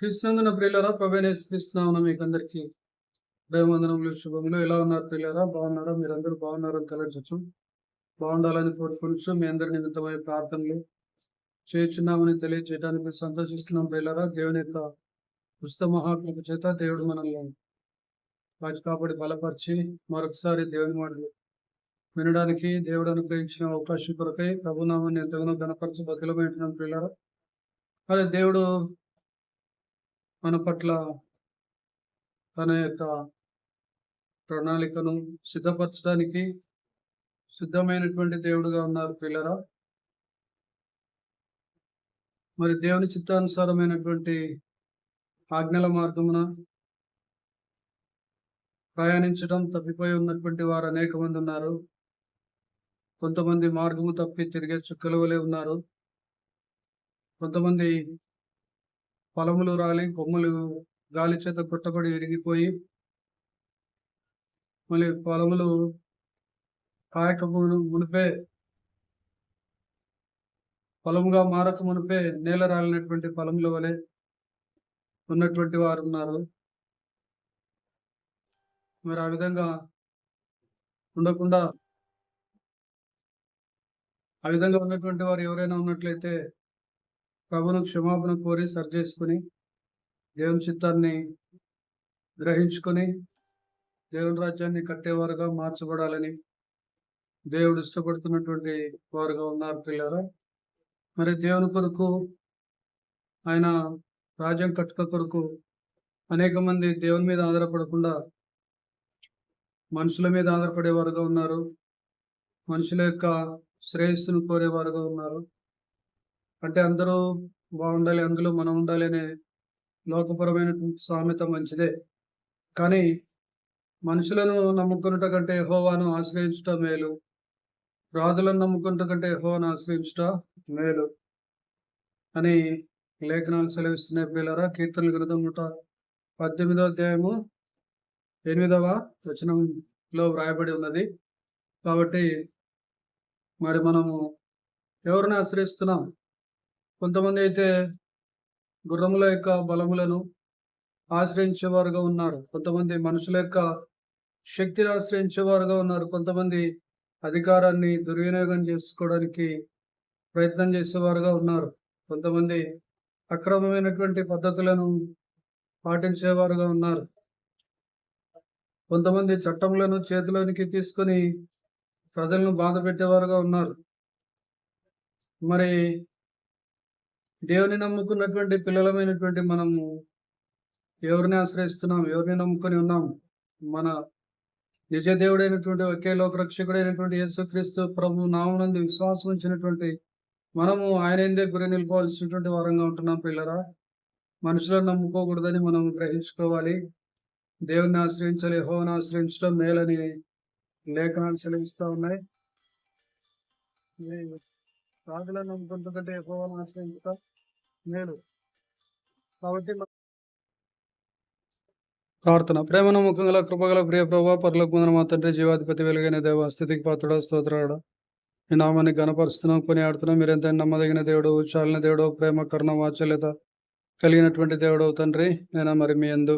క్రీస్తునందున ప్రియులారా, ప్రభువైన యేసుక్రీస్తునామమున మీకందరికీ ప్రేమవందనములు, శుభములు. ఎలా ఉన్నారు ప్రియులారా? బాగున్నారా? మీరందరూ బాగున్నారని తలచచ్చు. బాగుండాలని కోరుకొనుచు మీ అందరి నిమిత్తమై ప్రార్థనలు చేయుచున్నామని తెలియజేయడానికి సంతోషిస్తున్నాం ప్రియులారా. దేవుని యొక్క ఉచిత మహాకృప చేత దేవుడు మనల్ని కాచి కాపాడి బలపరిచి మరొకసారి దేవుని మాటలు వినడానికి దేవుడు అనుగ్రహించిన అవకాశం కొరకై ప్రభునామాన్ని ఎంతగానో ఘనపరచు బతులమైంటున్నాం ప్రియులారా. అదే దేవుడు మన పట్ల తన యొక్క ప్రణాళికను సిద్ధపరచడానికి సిద్ధమైనటువంటి దేవుడుగా ఉన్నారు పిల్లరా. మరి దేవుని చిత్తానుసారమైనటువంటి ఆజ్ఞల మార్గమున ప్రయాణించడం తప్పిపోయి ఉన్నటువంటి వారు అనేక మంది ఉన్నారు. కొంతమంది మార్గము తప్పి తిరిగే చుక్కల వలె ఉన్నారు. కొంతమంది పొలములు రాలి కొమ్మలు గాలి చేత కొట్టబడి విరిగిపోయి మళ్ళీ పొలములు కాయకమును మునిపే పొలముగా మారక మునిపే నేల రాలినటువంటి పొలముల వలె ఉన్నటువంటి వారు ఉన్నారు. మరి ఆ విధంగా ఉండకుండా ఆ విధంగా ఉన్నటువంటి వారు ఎవరైనా ఉన్నట్లయితే ప్రభువును క్షమాపణ కోరి సరి చేసుకుని దేవుని చిత్తాన్ని గ్రహించుకొని దేవుని రాజ్యాన్ని కట్టేవారుగా మార్చబడాలని దేవుడు ఇష్టపడుతున్నటువంటి వారుగా ఉన్నారు పిల్లరా. మరి దేవుని కొరకు, ఆయన రాజ్యం కట్టుక కొరకు అనేక మంది దేవుని మీద ఆధారపడకుండా మనుషుల మీద ఆధారపడేవారుగా ఉన్నారు. మనుషుల యొక్క శ్రేయస్సును కోరేవారుగా ఉన్నారు. అంటే అందరూ బాగుండాలి, అందులో మనం ఉండాలి అనే లోకపరమైనటువంటి సామెత మంచిదే. కానీ మనుషులను నమ్ముకున్నట కంటే యెహోవాను ఆశ్రయించుట మేలు, రాజులను నమ్ముకున్నట కంటే యెహోవాను ఆశ్రయించుట మేలు అని లేఖనాలు సెలవిస్తున్నాయి పిల్లరా. కీర్తనల గ్రంథం 118వ అధ్యాయము 8వ వచనంలో వ్రాయబడి ఉన్నది. కాబట్టి మరి మనము ఎవరిని ఆశ్రయిస్తున్నాం? కొంతమంది అయితే గుర్రముల యొక్క బలములను ఆశ్రయించేవారుగా ఉన్నారు. కొంతమంది మనుషుల యొక్క శక్తిని ఆశ్రయించేవారుగా ఉన్నారు. కొంతమంది అధికారాన్ని దుర్వినియోగం చేసుకోవడానికి ప్రయత్నం చేసేవారుగా ఉన్నారు. కొంతమంది అక్రమమైనటువంటి పద్ధతులను పాటించేవారుగా ఉన్నారు. కొంతమంది చట్టములను చేతిలోనికి తీసుకొని ప్రజలను బాధ పెట్టేవారుగా ఉన్నారు. మరి దేవుని నమ్ముకున్నటువంటి పిల్లలమైనటువంటి మనము ఎవరిని ఆశ్రయిస్తున్నాం? ఎవరిని నమ్ముకొని ఉన్నాం? మన నిజ దేవుడైనటువంటి ఒకే లోక రక్షకుడైనటువంటి యేసుక్రీస్తు ప్రభు నామమునందు విశ్వాసం ఉంచినటువంటి మనము ఆయన ఎందే గురి నిలుపవలసినటువంటి వారంగా ఉంటున్నాం పిల్లరా. మనుషులను నమ్ముకోకూడదని మనం గ్రహించుకోవాలి. దేవుని ఆశ్రయించాలి, యెహోవాను ఆశ్రయించడం మేలని లేఖనాలు సెలవిస్తూ ఉన్నాయి. రాజులను నమ్ముకుంటుంటే యెహోవాను ఆశ్రయించడం మేలు. కాబట్టి ప్రార్థన. ప్రేమ నమ్మకం గల కృపగల ప్రియ ప్రభా, పరలోక మందున మా తండ్రి, జీవాధిపతి, వెలుగైన దేవ, స్థితికి పాత్రుడా, స్తోత్రాడా, ఈ నామాన్ని ఘనపరుస్తున్నాం, కొనియాడుతున్నాం. మీరెంత నమ్మదగిన దేవుడు, చాలిన దేవుడు, ప్రేమ, కరుణ, వాత్సల్యత కలిగినటువంటి దేవుడు తండ్రి. నేను మరి మీ యందు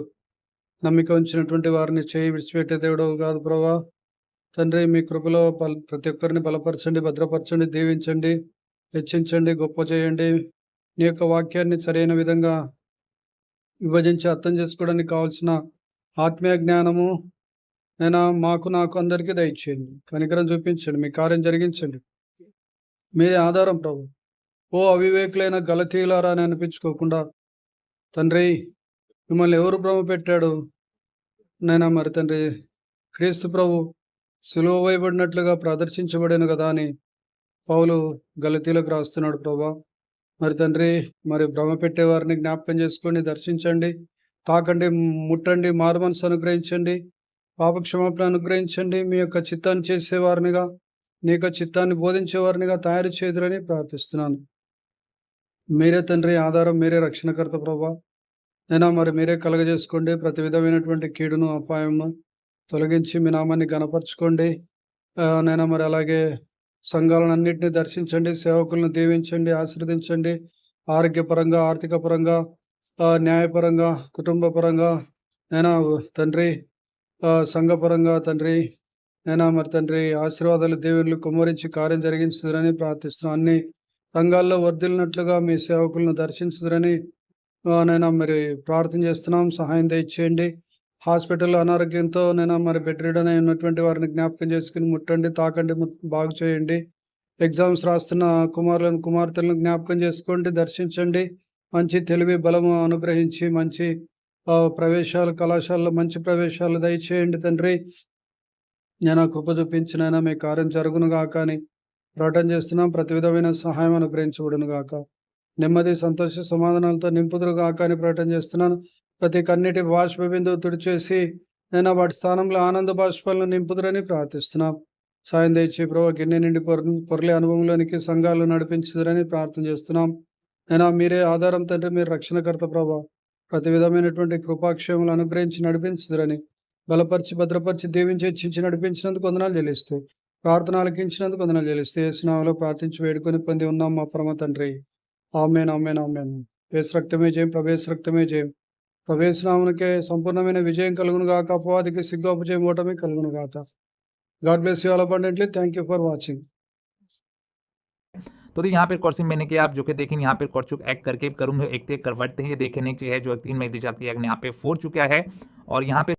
నమ్మిక ఉంచినటువంటి వారిని చేయి విడిచిపెట్టే దేవుడు కాదు ప్రభా. తండ్రి, మీ కృపలో ప్రతి ఒక్కరిని బలపరచండి, భద్రపరచండి, దీవించండి, హెచ్చించండి, గొప్ప చేయండి. నీ యొక్క వాక్యాన్ని సరైన విధంగా విభజించి అర్థం చేసుకోవడానికి కావాల్సిన ఆత్మీయ జ్ఞానము నాకు అందరికీ దయచేయండి. కనికరం చూపించండి, మీ కార్యం జరిగించండి. మీరే ఆధారం ప్రభు. ఓ అవివేకులైన గలతీయులారా అని అనిపించుకోకుండా తండ్రి, మిమ్మల్ని ఎవరు భ్రమ పెట్టాడు? మరి తండ్రి, క్రీస్తు ప్రభు సులువ వేయబడినట్లుగా ప్రదర్శించబడాను కదా అని పౌలు గలతీలకు రాస్తున్నాడు ప్రభా. మరి తండ్రి, మరి భ్రమ పెట్టేవారిని జ్ఞాపకం చేసుకోండి, దర్శించండి, తాకండి, ముట్టండి, మారుమనసు అనుగ్రహించండి, పాప క్షమాపణ అనుగ్రహించండి. మీ యొక్క చిత్తాన్ని చేసేవారినిగా, నీ యొక్క చిత్తాన్ని బోధించేవారినిగా తయారు చేదురని ప్రార్థిస్తున్నాను. మీరే తండ్రి ఆధారం, మీరే రక్షణకర్త ప్రభా. మరి మీరే కలగజేసుకోండి. ప్రతి విధమైనటువంటి కీడును, అపాయమును తొలగించి మీ నామాన్ని ఘనపరచుకోండి. మరి అలాగే సంఘాలను అన్నింటినీ దర్శించండి, సేవకులను దీవించండి, ఆశీర్వదించండి. ఆరోగ్యపరంగా, ఆర్థిక పరంగా, న్యాయపరంగా, కుటుంబ పరంగా నైనా తండ్రి, సంఘపరంగా తండ్రి, నైనా మరి తండ్రి ఆశీర్వాదాలు, దీవెనలు కుమ్మరించి కార్యం జరిగించుదురని ప్రార్థిస్తున్నాం. అన్ని రంగాల్లో వర్ధిల్లినట్లుగా మీ సేవకులను దర్శించుదురని నైనా మరి ప్రార్థన చేస్తున్నాం. సహాయం దయచేయండి. హాస్పిటల్‌లో అనారోగ్యంతో నైనా మరి బెడ్ రిడన్ అయి ఉన్నటువంటి వారిని జ్ఞాపకం చేసుకొని ముట్టండి, తాకండి, బాగు చేయండి. ఎగ్జామ్స్ రాస్తున్న కుమారులను, కుమార్తెలను జ్ఞాపకం చేసుకోండి, దర్శించండి. మంచి తెలివి, బలము అనుగ్రహించి మంచి ప్రవేశాలు, కళాశాలలో మంచి ప్రవేశాలు దయచేయండి తండ్రి. నైనా కృప చూపించి నైనా మీ కార్యం జరుగును గాక అని ప్రకటన చేస్తున్నాం. ప్రతి విధమైన సహాయం అనుగ్రహించబడును గాక. నెమ్మది, సంతోష, సమాధానాలతో నింపుదురు గాక అని ప్రకటన చేస్తున్నాను. ప్రతి కన్నీటి బాష్ప బిందువు తుడిచేసి నైనా వాటి స్థానంలో ఆనంద బాష్పాలను నింపుదురని ప్రార్థిస్తున్నాం. సాయం దయచి ప్రభు గిన్నె నిండి పొరలే అనుభవంలోనికి సంఘాలు నడిపించుదురని ప్రార్థన చేస్తున్నాం. నైనా మీరే ఆధారం తండ్రి, మీరు రక్షణకర్త ప్రభా. ప్రతి విధమైనటువంటి కృపాక్షేమలు అనుగ్రహించి నడిపించుదురని బలపరిచి, భద్రపరిచి, దీవించి, హెచ్చించి నడిపించినందుకు వందనాలు చెల్లిస్తూ, ప్రార్థన ఆలకించినందుకు వందనాలు చెల్లిస్తూ, యేసు నామములో ప్రార్థించి వేడుకొని పొంది ఉన్నాం మా పరమ తండ్రి. ఆమేన్, ఆమేన్, ఆమేన్. యేసు రక్తమే జయం, ప్రభు యేసు రక్తమే జయం. ప్రభు యేసు నామమునకే సంపూర్ణమైన విజయం కలుగును గాక. అపవాదికి సిగ్గు, అపజయం, ఓటమి కలుగును గాక. God bless you all abundantly. Thank you for watching. तो यहाँ पे कोर्सिंग मैंने किया, आप जो कि देखें यहाँ पे कर चुके एक करके करूँगा, एक करवाते हैं, ये देखने की है जो 3 मई दी जाती है यहाँ पे 4 चुका है और यहाँ पे